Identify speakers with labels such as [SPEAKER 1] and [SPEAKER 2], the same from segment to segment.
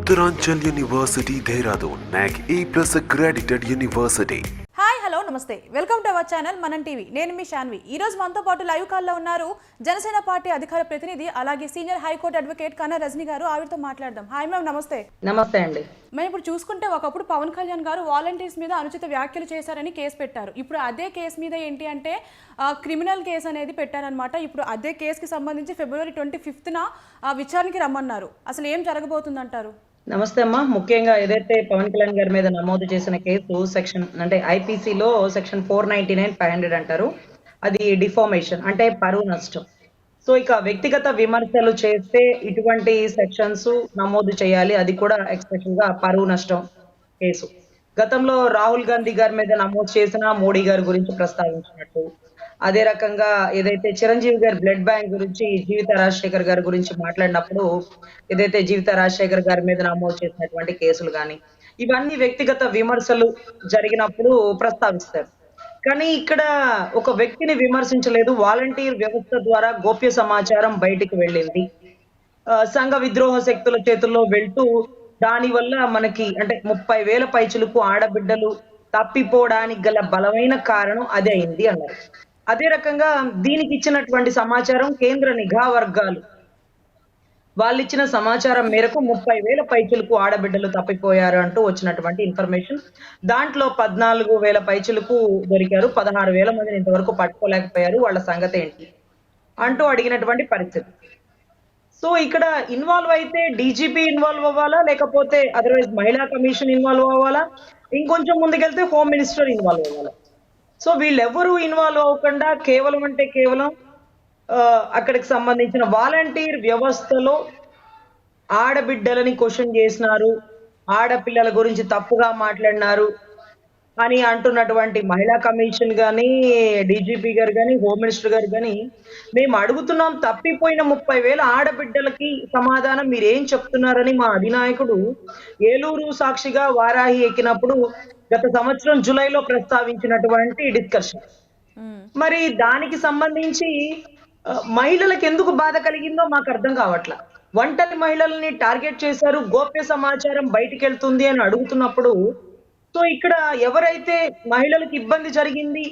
[SPEAKER 1] Uttaranchal University, Dehradun, NAC A+ accredited university.
[SPEAKER 2] Hi hello నమస్తే welcome to our channel మనం TV నేను మీ శాన్వి ఈ రోజు మనతో పాటు లైవ్ కాల్లో ఉన్నారు జనసేన పార్టీ అధికార ప్రతినిధి అలాగే సీనియర్ హైకోర్టు అడ్వకేట్ కన్నా రజనీ గారు ఆవిడతో మాట్లాడదాం. హాయ్ మ్యామ్ నమస్తే.
[SPEAKER 3] నమస్తే అండి.
[SPEAKER 2] మేము ఇప్పుడు చూసుకుంటే ఒకప్పుడు పవన్ కళ్యాణ్ గారు వాలంటీర్స్ మీద అనుచిత వ్యాఖ్యలు చేశారని కేసు పెట్టారు. ఇప్పుడు అదే కేసు మీద ఏంటి అంటే క్రిమినల్ కేసు అనేది పెట్టారనమాట. ఇప్పుడు అదే కేసుకి సంబంధించి ఫిబ్రవరి 25న విచారణకి రమ్మన్నారు. అసలు ఏం జరగబోతుందంటారు?
[SPEAKER 3] నమస్తే అమ్మా. ముఖ్యంగా ఏదైతే పవన్ కళ్యాణ్ గారి మీద నమోదు చేసిన కేసు సెక్షన్ అంటే ఐపీసీలో సెక్షన్ 499 500 అంటారు. అది డిఫామేషన్ అంటే పరువు నష్టం. సో ఇక వ్యక్తిగత విమర్శలు చేస్తే ఇటువంటి సెక్షన్స్ నమోదు చేయాలి, అది కూడా ఎక్స్పెషల్ గా పరువు నష్టం కేసు. గతంలో రాహుల్ గాంధీ గారి మీద నమోదు చేసిన మోడీ గారి గురించి ప్రస్తావించినట్టు, అదే రకంగా ఏదైతే చిరంజీవి గారి బ్లడ్ బ్యాంక్ గురించి జీవిత రాజశేఖర్ గారి గురించి మాట్లాడినప్పుడు ఏదైతే జీవిత రాజశేఖర్ గారి మీద నమోదు చేసినటువంటి కేసులు కానీ ఇవన్నీ వ్యక్తిగత విమర్శలు జరిగినప్పుడు ప్రస్తావిస్తారు. కానీ ఇక్కడ ఒక వ్యక్తిని విమర్శించలేదు, వాలంటీర్ వ్యవస్థ ద్వారా గోప్య సమాచారం బయటికి వెళ్ళింది, సంఘ విద్రోహ శక్తుల చేతుల్లో వెళ్తూ దాని వల్ల మనకి అంటే 30,000 పైచులకు ఆడబిడ్డలు తప్పిపోవడానికి గల బలమైన కారణం అదే అయింది అన్నారు. అదే రకంగా దీనికి ఇచ్చినటువంటి సమాచారం కేంద్ర నిఘా వర్గాలు వాళ్ళు ఇచ్చిన సమాచారం మేరకు 30,000 పైచులకు ఆడబిడ్డలు తప్పిపోయారు అంటూ వచ్చినటువంటి ఇన్ఫర్మేషన్. దాంట్లో 14,000 పైచులకు దొరికారు, 16,000 మందిని ఇంతవరకు పట్టుకోలేకపోయారు, వాళ్ళ సంగతి ఏంటి అంటూ అడిగినటువంటి పరిస్థితి. సో ఇక్కడ ఇన్వాల్వ్ అయితే డీజీపీ ఇన్వాల్వ్ అవ్వాలా, లేకపోతే అదర్వైజ్ మహిళా కమిషన్ ఇన్వాల్వ్ అవ్వాలా, ఇంకొంచెం ముందుకెళ్తే హోమ్ మినిస్టర్ ఇన్వాల్వ్ అవ్వాలా. సో వీళ్ళెవ్వరూ ఇన్వాల్వ్ అవ్వకుండా కేవలం అక్కడికి సంబంధించిన వాలంటీర్ వ్యవస్థలో ఆడబిడ్డలని క్వశ్చన్ చేసినారు, ఆడపిల్లల గురించి తప్పుగా మాట్లాడినారు అని అంటున్నటువంటి మహిళా కమిషన్ కానీ డీజీపీ గారు కానీ హోమ్ మినిస్టర్ గారు కానీ మేము అడుగుతున్నాం, తప్పిపోయిన 30,000 ఆడబిడ్డలకి సమాధానం మీరేం చెప్తున్నారని మా అధినాయకుడు ఏలూరు సాక్షిగా వారాహి ఎక్కినప్పుడు గత సంవత్సరం జూలైలో ప్రస్తావించినటువంటి డిస్కషన్. మరి దానికి సంబంధించి మహిళలకు ఎందుకు బాధ కలిగిందో మాకు అర్థం కావట్లా. ఒంటరి మహిళల్ని టార్గెట్ చేశారు, గోప్య సమాచారం బయటికి వెళ్తుంది అని అడుగుతున్నప్పుడు సో ఇక్కడ ఎవరైతే మహిళలకు ఇబ్బంది జరిగింది,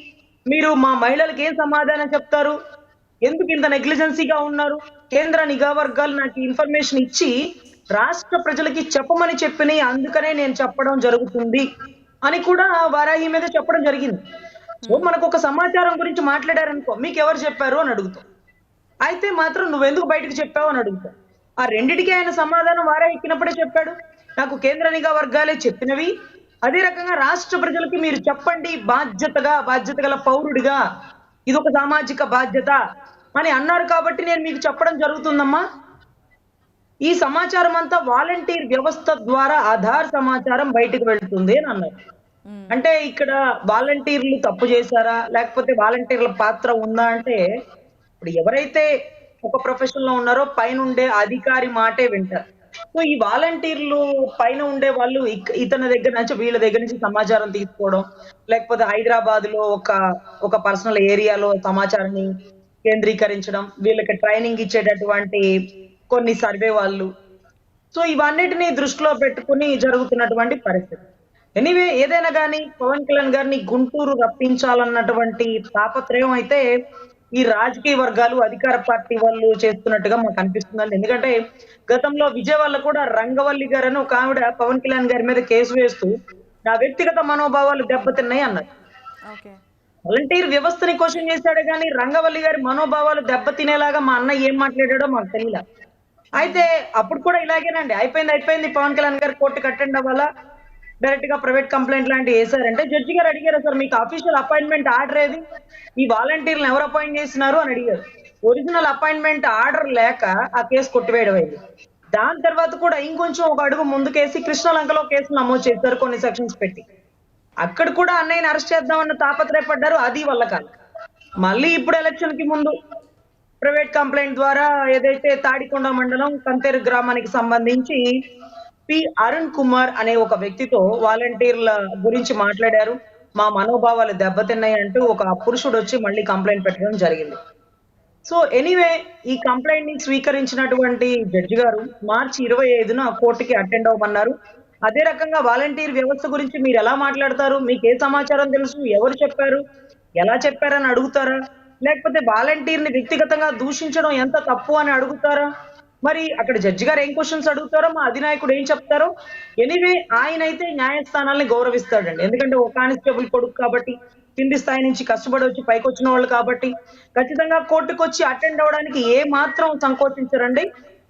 [SPEAKER 3] మీరు మా మహిళలకు ఏం సమాధానం చెప్తారు, ఎందుకు ఇంత నెగ్లిజెన్సీగా ఉన్నారు, కేంద్ర నిఘా వర్గాలు నాకు ఇన్ఫర్మేషన్ ఇచ్చి రాష్ట్ర ప్రజలకి చెప్పమని చెప్పినాయి, అందుకనే నేను చెప్పడం జరుగుతుంది అని కూడా వారాహి మీద చెప్పడం జరిగింది. సో మనకు ఒక సమాచారం గురించి మాట్లాడారనుకో, మీకు ఎవరు చెప్పారు అని అడుగుతాం, అయితే మాత్రం నువ్వెందుకు బయటకు చెప్పావు అని అడుగుతాం. ఆ రెండిటికి ఆయన సమాధానం వారాహి ఎక్కినప్పుడే చెప్పాడు, నాకు కేంద్ర నిఘా వర్గాలే చెప్పినవి, అదే రకంగా రాష్ట్ర ప్రజలకి మీరు చెప్పండి బాధ్యత గల పౌరుడిగా, ఇది ఒక సామాజిక బాధ్యత అని అన్నారు కాబట్టి నేను మీకు చెప్పడం జరుగుతుందమ్మా. ఈ సమాచారం అంతా వాలంటీర్ వ్యవస్థ ద్వారా ఆధార్ సమాచారం బయటకు వెళ్తుంది అని అన్నారు. అంటే ఇక్కడ వాలంటీర్లు తప్పు చేశారా, లేకపోతే వాలంటీర్ల పాత్ర ఉందా అంటే, ఇప్పుడు ఎవరైతే ఒక ప్రొఫెషన్ లో ఉన్నారో పైన ఉండే అధికారి మాటే వింటారు. సో ఈ వాలంటీర్లు పైన ఉండే వాళ్ళు ఇతని దగ్గర నుంచి వీళ్ళ దగ్గర నుంచి సమాచారం తీసుకోవడం, లేకపోతే హైదరాబాద్ లో ఒక పర్సనల్ ఏరియాలో సమాచారాన్ని కేంద్రీకరించడం, వీళ్ళకి ట్రైనింగ్ ఇచ్చేటటువంటి కొన్ని సర్వే వాళ్ళు, సో ఇవన్నిటిని దృష్టిలో పెట్టుకుని జరుగుతున్నటువంటి పరిస్థితి. ఎనీవే ఏదైనా కానీ పవన్ కళ్యాణ్ గారిని గుంటూరు రప్పించాలన్నటువంటి తాపత్రయం అయితే ఈ రాజకీయ వర్గాలు అధికార పార్టీ వాళ్ళు చేస్తున్నట్టుగా మాకు అనిపిస్తుందండి. ఎందుకంటే గతంలో విజయవాడలో కూడా రంగవల్లి గారు అని ఒక ఆవిడ పవన్ కళ్యాణ్ గారి మీద కేసు వేస్తూ నా వ్యక్తిగత మనోభావాలు దెబ్బతిన్నాయి అన్నారు. వాలంటీర్ వ్యవస్థని క్వశ్చన్ చేశాడే కానీ రంగవల్లి గారి మనోభావాలు దెబ్బతినేలాగా మా అన్న ఏం మాట్లాడాడో మాకు తెలియదు. అయితే అప్పుడు కూడా ఇలాగేనండి, అయిపోయింది పవన్ కళ్యాణ్ గారు కోర్టుకు అటెండ్ అవ్వాలా, డైరెక్ట్ గా ప్రైవేట్ కంప్లైంట్ లాంటివి వేశారంటే జడ్జి గారు అడిగారు, సార్ మీకు అఫీషియల్ అపాయింట్మెంట్ ఆర్డర్ ఏది, ఈ వాలంటీర్లను ఎవరు అపాయింట్ చేస్తున్నారు అని అడిగారు. ఒరిజినల్ అపాయింట్మెంట్ ఆర్డర్ లేక ఆ కేసు కొట్టివేయడం అయింది. దాని తర్వాత కూడా ఇంకొంచెం ఒక అడుగు ముందుకేసి కృష్ణలంకలో కేసులు నమోదు చేశారు కొన్ని సెక్షన్స్ పెట్టి, అక్కడ కూడా అన్నయ్యని అరెస్ట్ చేద్దామన్న తాపత్రయపడ్డారు, అది వల్ల కాదు. మళ్ళీ ఇప్పుడు ఎలక్షన్ కి ముందు ప్రైవేట్ కంప్లైంట్ ద్వారా ఏదైతే తాడికొండ మండలం కంతేరు గ్రామానికి సంబంధించి పి అరుణ్ కుమార్ అనే ఒక వ్యక్తితో వాలంటీర్ల గురించి మాట్లాడారు, మా మనోభావాలు దెబ్బతిన్నాయి అంటూ ఒక పురుషుడు వచ్చి మళ్ళీ కంప్లైంట్ పెట్టడం జరిగింది. సో ఎనీవే ఈ కంప్లైంట్ ని స్వీకరించినటువంటి జడ్జి గారు మార్చి 25న కోర్టుకి అటెండ్ అవ్వమన్నారు. అదే రకంగా వాలంటీర్ వ్యవస్థ గురించి మీరు ఎలా మాట్లాడతారు? మీకు ఏ సమాచారం తెలుసు? ఎవరు చెప్పారు? ఎలా చెప్పారని అడుగుతారా? లేకపోతే వాలంటీర్‌ని వ్యక్తిగతంగా దూషించడం ఎంత తప్పు అని అడుగుతారా? మరి అక్కడ జడ్జి గారు ఏం క్వెషన్స్ అడుగుతారో, మా అధినాయకుడు ఏం చెప్తారో, ఎనీవే ఆయనైతే న్యాయస్థానాల్ని గౌరవిస్తాడండి. ఎందుకంటే ఒక కానిస్టేబుల్ కొడుకు కాబట్టి, కింది స్థాయి నుంచి కష్టపడి వచ్చి పైకొచ్చిన వాళ్ళు కాబట్టి, ఖచ్చితంగా కోర్టుకొచ్చి అటెండ్ అవ్వడానికి ఏ మాత్రం సంకోచించరండి.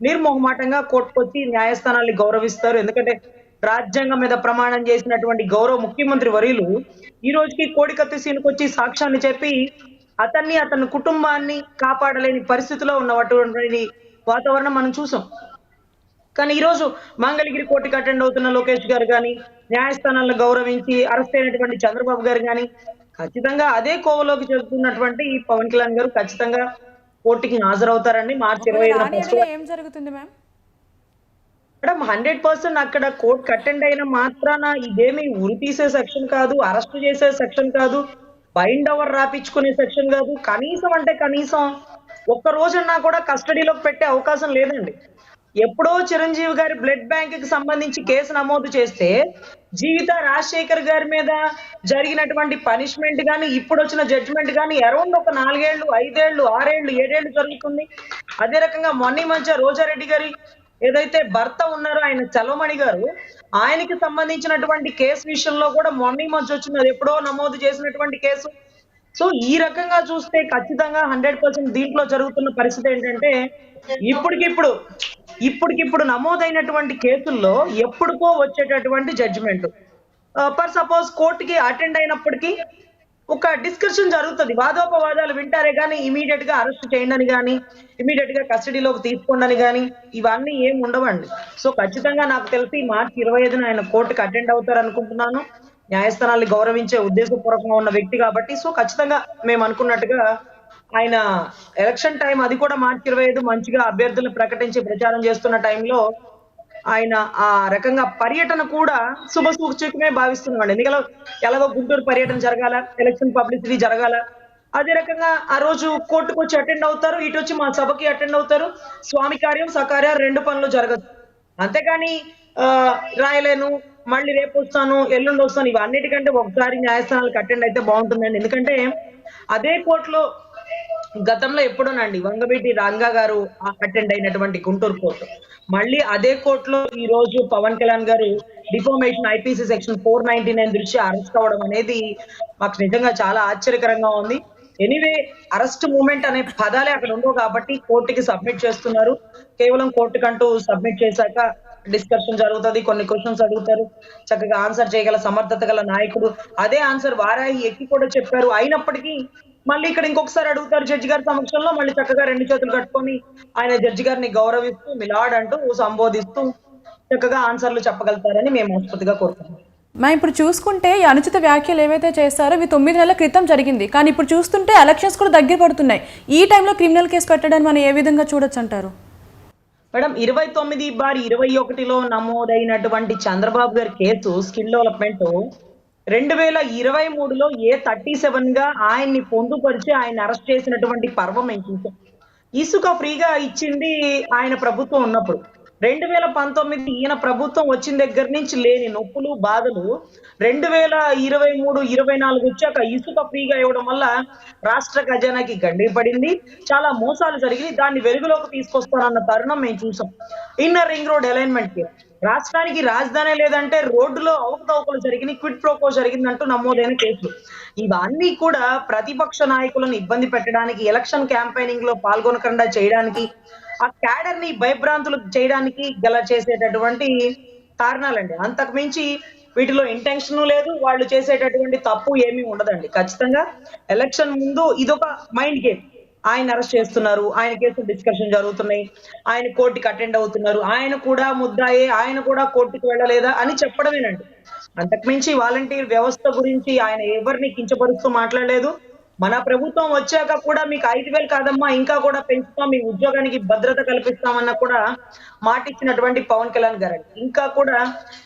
[SPEAKER 3] నిర్మొహమాటంగా కోర్టుకొచ్చి న్యాయస్థానాల్ని గౌరవిస్తారు. ఎందుకంటే రాజ్యాంగం మీద ప్రమాణం చేసినటువంటి గౌరవ ముఖ్యమంత్రి వర్యులు ఈ రోజుకి కోడికత్తి సీనుకొచ్చి సాక్ష్యాన్ని చెప్పి అతని కుటుంబాన్ని కాపాడలేని పరిస్థితిలో ఉన్నటువంటి వాతావరణం మనం చూసాం. కానీ ఈరోజు మంగళగిరి కోర్టుకి అటెండ్ అవుతున్న లోకేష్ గారు కానీ, న్యాయస్థానాలను గౌరవించి అరెస్ట్ అయినటువంటి చంద్రబాబు గారు కానీ, ఖచ్చితంగా అదే కోవలోకి చెబుతున్నటువంటి ఈ పవన్ కళ్యాణ్ గారు ఖచ్చితంగా కోర్టుకి హాజరవుతారండి మార్చి 25న.
[SPEAKER 2] రాని ఎడల ఏం జరుగుతుంది మ్యామ్?
[SPEAKER 3] మేడం 100% అక్కడ కోర్టుకి అటెండ్ అయిన మాత్రాన ఇదేమి ఉరి తీసే సెక్షన్ కాదు, అరెస్ట్ చేసే సెక్షన్ కాదు, బైండ్ ఓవర్ రాపించుకునే సెక్షన్ కాదు. కనీసం అంటే కనీసం ఒక్క రోజన్నా కూడా కస్టడీలోకి పెట్టే అవకాశం లేదండి. ఎప్పుడో చిరంజీవి గారి బ్లడ్ బ్యాంక్ కి సంబంధించి కేసు నమోదు చేస్తే జీవిత రాజశేఖర్ గారి మీద జరిగినటువంటి పనిష్మెంట్ గాని, ఇప్పుడు వచ్చిన జడ్జిమెంట్ గాని అరౌండ్ ఒక 4 ఏళ్ళు, 5 ఏళ్ళు, 6 ఏళ్ళు, 7 ఏళ్ళు జరుగుతుంది. అదే రకంగా మొన్న మధ్య రోజారెడ్డి గారి ఏదైతే భర్త ఉన్నారో ఆయన చలమణి గారు, ఆయనకి సంబంధించినటువంటి కేసు విషయంలో కూడా మొన్న మధ్య వచ్చినది ఎప్పుడో నమోదు చేసినటువంటి కేసు. సో ఈ రకంగా చూస్తే ఖచ్చితంగా 100% దీంట్లో జరుగుతున్న పరిస్థితి ఏంటంటే ఇప్పటికిప్పుడు నమోదైనటువంటి కేసుల్లో ఎప్పుడుకో వచ్చేటటువంటి జడ్జిమెంట్. ఫర్ సపోజ్ కోర్టుకి అటెండ్ అయినప్పటికీ ఒక డిస్కషన్ జరుగుతుంది, వాదోపవాదాలు వింటారే కానీ ఇమీడియట్ గా అరెస్ట్ చేయండి అని కానీ, ఇమీడియట్ గా కస్టడీలోకి తీసుకోండి అని కానీ ఇవన్నీ ఏం ఉండవండి. సో ఖచ్చితంగా నాకు తెలిసి మార్చి 25న ఆయన కోర్టుకి అటెండ్ అవుతారు అనుకుంటున్నాను. న్యాయస్థానాల్ని గౌరవించే ఉద్దేశపూర్వకంగా ఉన్న వ్యక్తి కాబట్టి, సో ఖచ్చితంగా మేము అనుకున్నట్టుగా ఆయన ఎలక్షన్ టైం అది కూడా మార్చి 25 మంచిగా అభ్యర్థులను ప్రకటించి ప్రచారం చేస్తున్న టైంలో ఆయన ఆ రకంగా పర్యటన కూడా శుభ సూచకమే భావిస్తున్నామండి. ఎందుకంటే ఎలాగో గుంటూరు పర్యటన జరగాల, ఎలక్షన్ పబ్లిసిటీ జరగాల. అదే రకంగా ఆ రోజు కోర్టుకు వచ్చి అటెండ్ అవుతారు, ఇటు వచ్చి మా సభకి అటెండ్ అవుతారు. స్వామి కార్యం సకార్యం 2 పనులు జరగదు. అంతేగాని రాయలేను, మళ్ళీ రేపు వస్తాను, ఎల్లుండి వస్తాను, ఇవన్నిటికంటే ఒకసారి న్యాయస్థానాలకు అటెండ్ అయితే బాగుంటుందండి. ఎందుకంటే అదే కోర్టులో గతంలో ఎప్పుడోనండి వంగవీటి రంగా గారు అటెండ్ అయినటువంటి గుంటూరు కోర్టు, మళ్ళీ అదే కోర్టులో ఈ రోజు పవన్ కళ్యాణ్ గారు డిఫామేషన్ ఐపీసీ సెక్షన్ 499 దృష్ట్యా అరెస్ట్ అవడం అనేది మాకు నిజంగా చాలా ఆశ్చర్యకరంగా ఉంది. ఎనీవే అరెస్ట్ మూమెంట్ అనే పదాలే అక్కడ ఉండవు కాబట్టి కోర్టుకి సబ్మిట్ చేస్తున్నారు. కేవలం కోర్టుకంటూ సబ్మిట్ చేశాక డిస్కషన్ జరుగుతుంది, కొన్ని క్వశ్చన్స్ అడుగుతారు, చక్కగా ఆన్సర్ చేయగల సమర్థత గల నాయకుడు. అదే ఆన్సర్ వారాహి ఎక్కి కూడా చెప్పారు. అయినప్పటికీ మళ్ళీ ఇక్కడ ఇంకొకసారి అడుగుతారు జడ్జి గారి సమక్షంలో, మళ్ళీ చక్కగా 2 చేతులు కట్టుకొని ఆయన జడ్జి గారిని గౌరవిస్తూ మిలాడ్ అంటూ సంబోధిస్తూ చక్కగా ఆన్సర్లు చెప్పగలుగుతారని మేము మనస్ఫూర్తిగా కోరుతున్నాం.
[SPEAKER 2] మా ఇప్పుడు చూసుకుంటే ఈ అనుచిత వ్యాఖ్యలు ఏవైతే చేస్తారో ఇవి 9 నెలల క్రితం జరిగింది, కానీ ఇప్పుడు చూస్తుంటే ఎలక్షన్స్ కూడా దగ్గర పడుతున్నాయి. ఈ టైంలో క్రిమినల్ కేసు పెట్టడానికి మనం ఏ విధంగా చూడొచ్చు అంటారు?
[SPEAKER 3] మేడం 29/21లో నమోదైనటువంటి చంద్రబాబు గారి కేసు స్కిల్ డెవలప్మెంట్ 2023లో A37 గా ఆయన్ని పొందుపరిచి ఆయన అరెస్ట్ చేసినటువంటి పర్వం మేము చూసాం. ఇసుక ఫ్రీగా ఇచ్చింది ఆయన ప్రభుత్వం ఉన్నప్పుడు. 2019 ఈయన ప్రభుత్వం వచ్చిన దగ్గర నుంచి లేని నొప్పులు బాధలు 2023, 24 వచ్చాక ఇసుక ఫ్రీగా ఇవ్వడం వల్ల రాష్ట్ర ఖజానాకి గండి పడింది, చాలా మోసాలు జరిగి దాన్ని వెలుగులోకి తీసుకొస్తానన్న తరుణం మేము చూసాం. ఇన్నర్ రింగ్ రోడ్ అలైన్మెంట్ కి రాష్ట్రానికి రాజధాని లేదంటే రోడ్డులో అవకతవకలు జరిగినాయి, క్విడ్ ప్రోకో జరిగిందంటూ నమోదైన కేసులు. ఇవన్నీ కూడా ప్రతిపక్ష నాయకులను ఇబ్బంది పెట్టడానికి, ఎలక్షన్ క్యాంపెయినింగ్ లో పాల్గొనకుండా చేయడానికి, ఆ క్యాడర్ ని భయభ్రాంతులు చేయడానికి గల చేసేటటువంటి కారణాలండి. అంతకు మించి వీటిలో ఇంటెన్షన్ లేదు, వాళ్ళు చేసేటటువంటి తప్పు ఏమీ ఉండదండి. ఖచ్చితంగా ఎలక్షన్ ముందు ఇదొక మైండ్ గేమ్. ఆయన అరెస్ట్ చేస్తున్నారు, ఆయన కేసు డిస్కషన్ జరుగుతున్నాయి, ఆయన కోర్టుకి అటెండ్ అవుతున్నారు, ఆయన కూడా ముద్దాయే, ఆయన కూడా కోర్టుకు వెళ్ళలేదా అని చెప్పడమేనండి. అంతకుమించి వాలంటీర్ వ్యవస్థ గురించి ఆయన ఎవరిని కించపరుస్తూ మాట్లాడలేదు. మన ప్రభుత్వం వచ్చాక కూడా మీకు 5,000 కాదమ్మా ఇంకా కూడా పెంచుతాం, మీ ఉద్యోగానికి భద్రత కల్పిస్తామన్న కూడా మాట ఇచ్చినటువంటి పవన్ కళ్యాణ్ గారు ఇంకా కూడా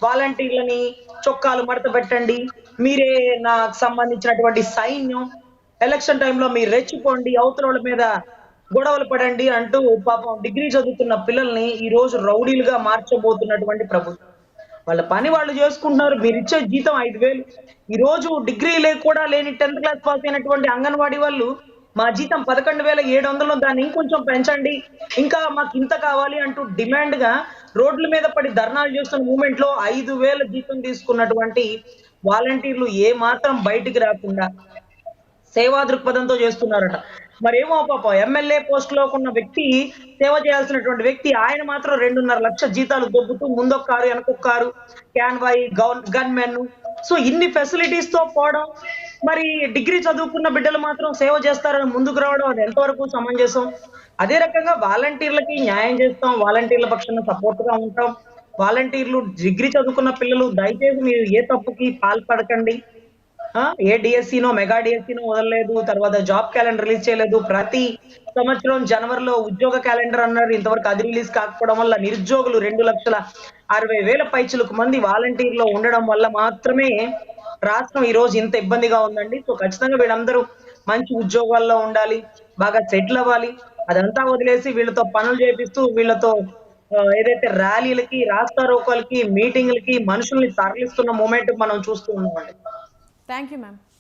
[SPEAKER 3] వాలంటీర్లని చొక్కాలు మడత పెట్టండి, మీరే నాకు సంబంధించినటువంటి సైన్యం, ఎలక్షన్ టైంలో మీరు రెచ్చిపోండి, అవతల మీద గొడవలు పడండి అంటూ పాపం డిగ్రీ చదువుతున్న పిల్లల్ని ఈ రోజు రౌడీలుగా మార్చబోతున్నటువంటి ప్రభుత్వం. వాళ్ళ పని వాళ్ళు చేసుకుంటున్నారు. మీరిచ్చే జీతం 5,000. ఈ రోజు డిగ్రీ కూడా లేని 10th క్లాస్ పాస్ అయినటువంటి అంగన్వాడీ వాళ్ళు మా జీతం 11,700 దాన్ని ఇంకొంచెం పెంచండి. ఇంకా మాకు ఇంత కావాలి అంటూ డిమాండ్‌గా రోడ్ల మీద పడి ధర్నాలు చేస్తున్న మూవ్‌మెంట్‌లో 5,000 జీతం తీసుకున్నటువంటి వాలంటీర్లు ఏమాత్రం బయటికి రాకుండా సేవా దృక్పథంతో చేస్తున్నారట. మరేమో పాపం ఎమ్మెల్యే పోస్ట్‌లో ఉన్న వ్యక్తి, సేవ చేయాల్సినటువంటి వ్యక్తి ఆయన మాత్రం 2.5 లక్షల జీతాలు దొబ్బుతూ ముందొక కారు, వెనకొక కారు, క్యాన్వాయ్, గన్‌మెన్. సో ఇన్ని ఫెసిలిటీస్‌తో పోవడం, మరి డిగ్రీ చదువుకున్న బిడ్డలు మాత్రం సేవ చేస్తారని ముందుకు రావడం అది ఎంతవరకు సమంజసం? అదే రకంగా వాలంటీర్లకి న్యాయం చేస్తాం. వాలంటీర్ల పక్షాన సపోర్ట్‌గా ఉంటాం. వాలంటీర్లు డిగ్రీ చదువుకున్న పిల్లలు దయచేసి మీరు ఏ తప్పుకి పాల్పడకండి. ఏ డిఎస్సినో, మెగా డిఎస్సినో వదలలేదు. తర్వాత జాబ్ క్యాలెండర్ రిలీజ్ చేయలేదు. ప్రతి సంవత్సరం జనవరిలో ఉద్యోగ క్యాలెండర్ అన్నారు. ఇంతవరకు అది రిలీజ్ కాకపోవడం వల్ల నిరుద్యోగులు 2,60,000 పైచిలుకు మంది వాలంటీర్‌లో ఉండడం వల్ల మాత్రమే రాష్ట్రం ఈ రోజు ఇంత ఇబ్బందిగా ఉందండి. సో ఖచ్చితంగా వీళ్ళందరూ మంచి ఉద్యోగాల్లో ఉండాలి. బాగా సెటిల్ అవ్వాలి. అదంతా వదిలేసి వీళ్ళతో పనులు చేపిస్తూ వీళ్ళతో ఏదైతే ర్యాలీలకి, రాస్తారోకోలకి, మీటింగ్‌లకి మనుషుల్ని తరలిస్తున్న మూవ్‌మెంట్ మనం చూస్తూ ఉన్నామండి.
[SPEAKER 2] Thank you ma'am.